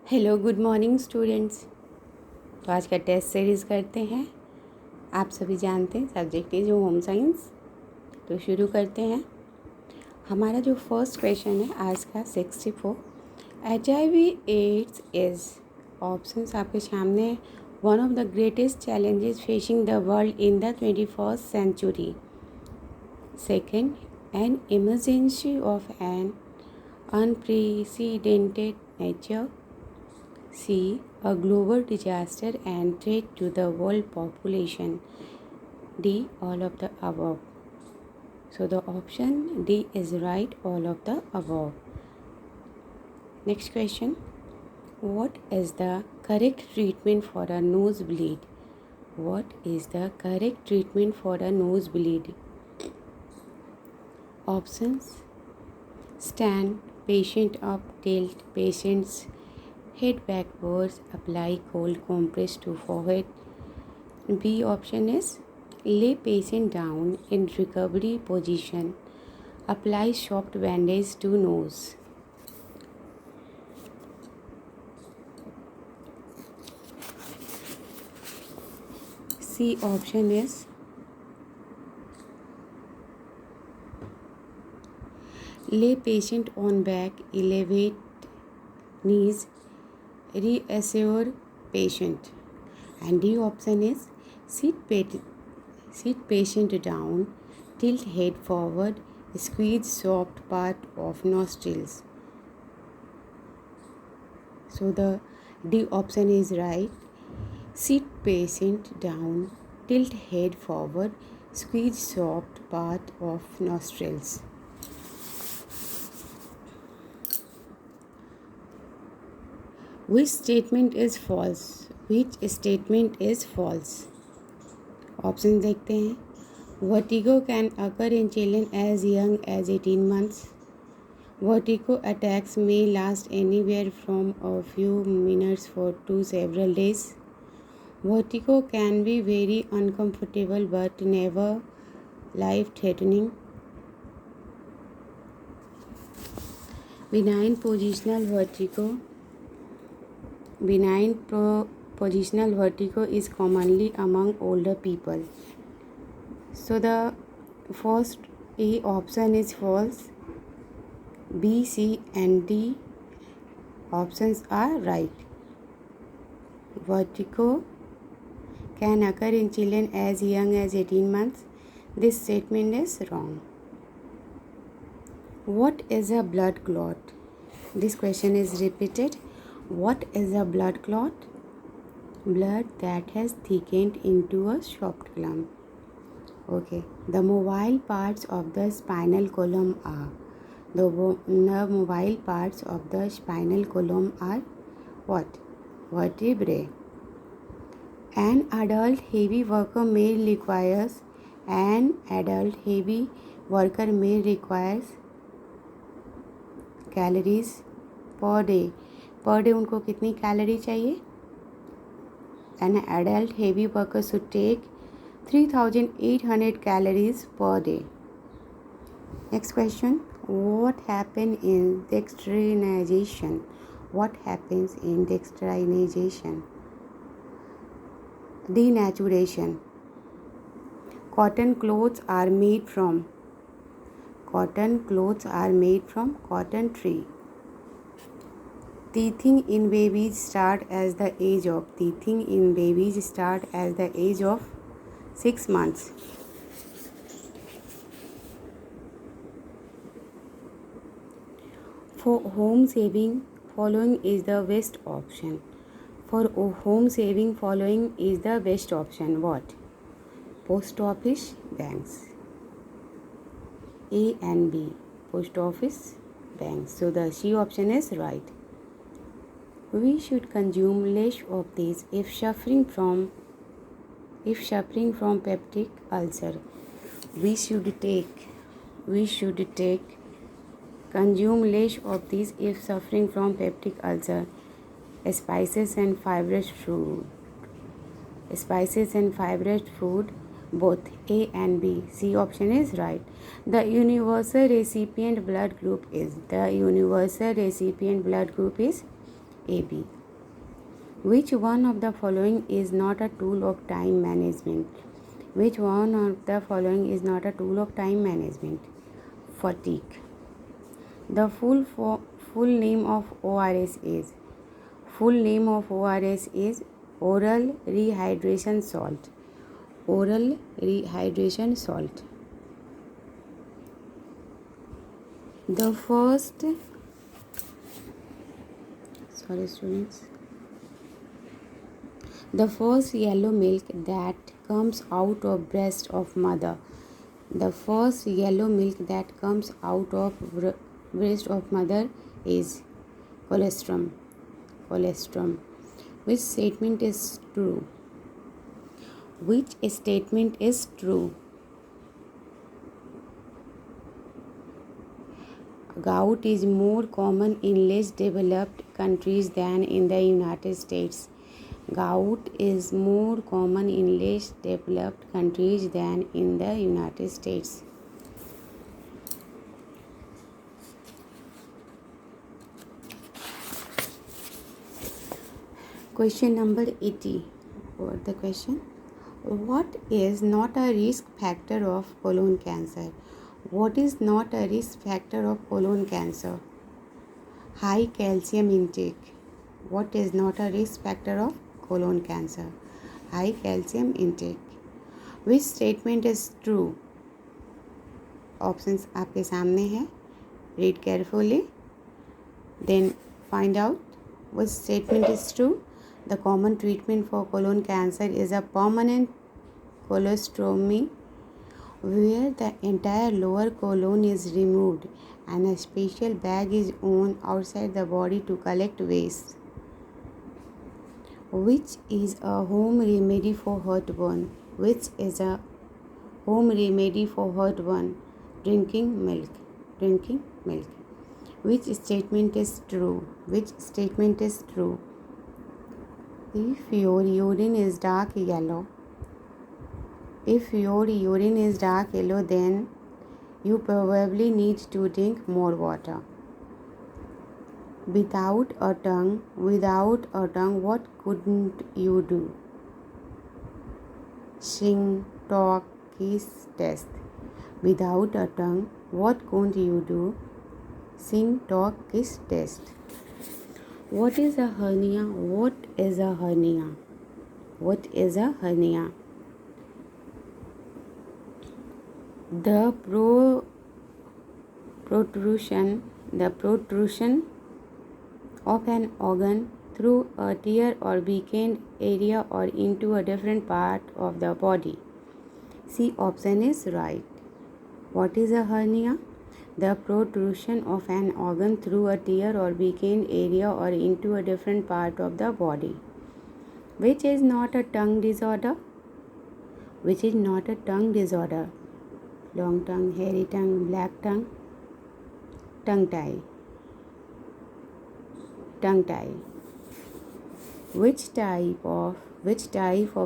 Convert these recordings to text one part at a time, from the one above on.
Hello good morning students. तो आज का टेस्ट सीरीज़ करते हैं। आप सभी जानते हैं सब्जेक्ट इज होम साइंस। तो शुरू करते हैं। हमारा जो फर्स्ट क्वेश्चन है आज का 64, HIV एड्स इज ऑप्शंस आपके सामने। One of the greatest challenges facing the world in the 21st century. Second, an emergency of an unprecedented nature. C. A global disaster and threat to the world population. D. All of the above. So the option D is right, all of the above. Next question. What is the correct treatment for a nosebleed? What is the correct treatment for a nosebleed? Options. Stand patient up, tilt patient's head backwards, apply cold compress to forehead. B option is lay patient down in recovery position, apply soft bandage to nose. C option is lay patient on back, elevate knees, reassure patient. And D option is sit patient down, tilt head forward, squeeze soft part of nostrils. So the D option is right. Sit patient down, tilt head forward, squeeze soft part of nostrils. Which statement is false? Which statement is false? Option देखते हैं. Vertigo can occur in children as young as 18 months. Vertigo attacks may last anywhere from a few minutes to several days. Vertigo can be very uncomfortable but never life-threatening. Benign positional vertigo is commonly among older people. So the first A option is false. B, C and D options are right. Vertigo can occur in children as young as 18 months. This statement is wrong. What is a blood clot? This question is repeated. What is a blood clot? Blood that has thickened into a soft clump. Okay. The mobile parts of the spinal column are. The mobile parts of the spinal column are what? Vertebrae. An adult heavy worker may requires calories per day. Per day उनको कितनी calorie चाहिए? An adult heavy worker should take 3,800 calories per day. Next question. What happens in dextrinization? What happens in dextrinization? Denaturation. Cotton clothes are made from cotton tree. Teething in babies start at the age of 6 months. For home saving, following is the best option. What? Post office, banks. A and B. Post office, banks. So the C option is right. We should consume less of these if suffering from peptic ulcer. Consume less of these if suffering from peptic ulcer. Spices and fibrous food, both A and B. C option is right. The universal recipient blood group is AB. Which one of the following is not a tool of time management? Which one of the following is not a tool of time management? Fatigue. The full name of ORS is oral rehydration salt. Oral rehydration salt. The first yellow milk that comes out of breast of mother. The first yellow milk that comes out of breast of mother is colostrum. Which statement is true? Which statement is true? Gout is more common in less developed countries than in the United States. Gout is more common in less developed countries than in the United States. Question number 80. What the question? What is not a risk factor of colon cancer? What is not a risk factor of colon cancer? High calcium intake. What is not a risk factor of colon cancer? High calcium intake. Which statement is true? Options आपके सामने है. Read carefully. Then find out which statement is true. The common treatment for colon cancer is a permanent colostomy, where the entire lower colon is removed and a special bag is worn outside the body to collect waste. Which is a home remedy for heartburn? Which is a home remedy for heartburn? Drinking milk. Which statement is true? If your urine is dark yellow, then you probably need to drink more water. Without a tongue, what couldn't you do? Sing, talk, kiss, taste. Without a tongue, what couldn't you do? Sing, talk, kiss, taste. What is a hernia? The protrusion of an organ through a tear or weakened area or into a different part of the body. C option is right. What is a hernia? The protrusion of an organ through a tear or weakened area or into a different part of the body. Which is not a tongue disorder? Long tongue, hairy tongue, black tongue, tongue tie. Which type of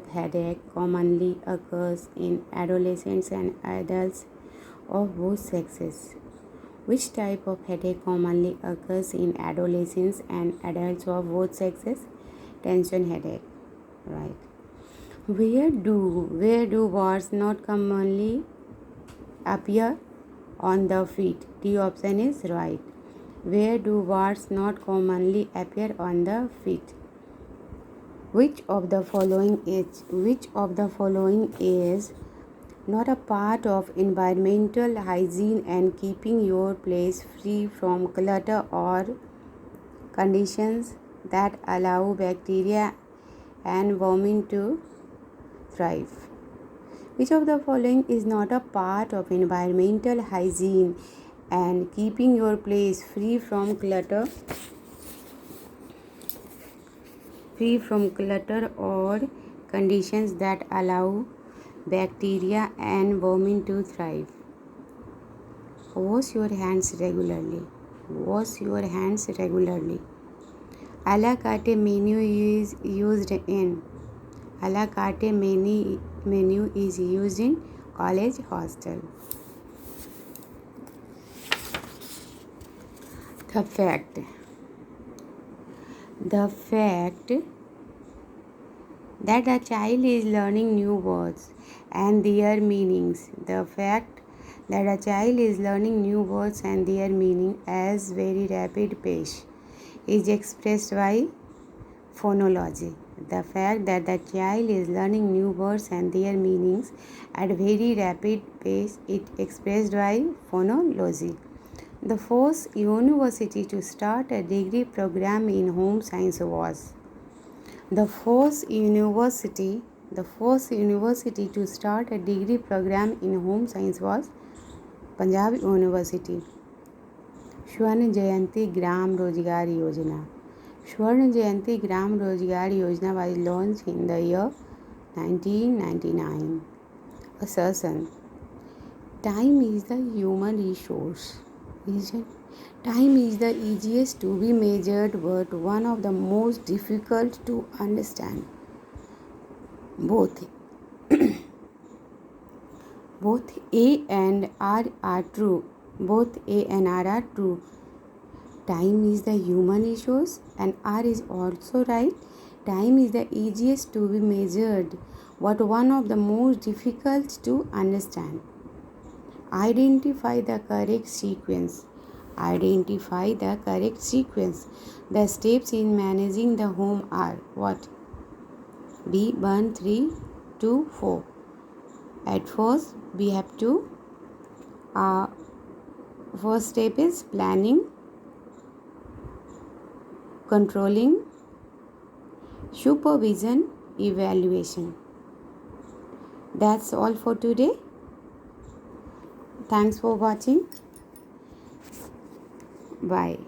headache commonly occurs in adolescents and adults of both sexes? Which type of headache commonly occurs in adolescents and adults of both sexes? Tension headache. Right. Where do warts not commonly appear? On the feet. D option is right. Where do warts not commonly appear? On the feet. Which of the following is not a part of environmental hygiene and keeping your place free from clutter or conditions that allow bacteria and vermin to thrive? Which of the following is not a part of environmental hygiene and keeping your place free from clutter or conditions that allow bacteria and vermin to thrive? Wash your hands regularly. A la carte menu is used in college hostel. The fact The fact that a child is learning new words and their meanings. The fact that a child is learning new words and their meaning at very rapid pace is expressed by phonology. The fact that the child is learning new words and their meanings at very rapid pace is expressed by phonology. The first university to start a degree program in home science was the first university to start a degree program in home science was Punjab University. स्वर्ण जयंती ग्राम रोजगार योजना. स्वर्ण जयंती ग्राम रोजगार योजना was launched in the year 1999. Assertion. Time is the human resource. Reason. Time is the easiest to be measured but one of the most difficult to understand. Both A and R are true. Both A and R are true. Time is the human resource and R is also right. Time is the easiest to be measured but one of the most difficult to understand. Identify the correct sequence. Identify the correct sequence. The steps in managing the home are what? B. 1, 3, 2, 4. At first, we have to first step is planning, controlling, supervision, evaluation. That's all for today. Thanks for watching. Bye.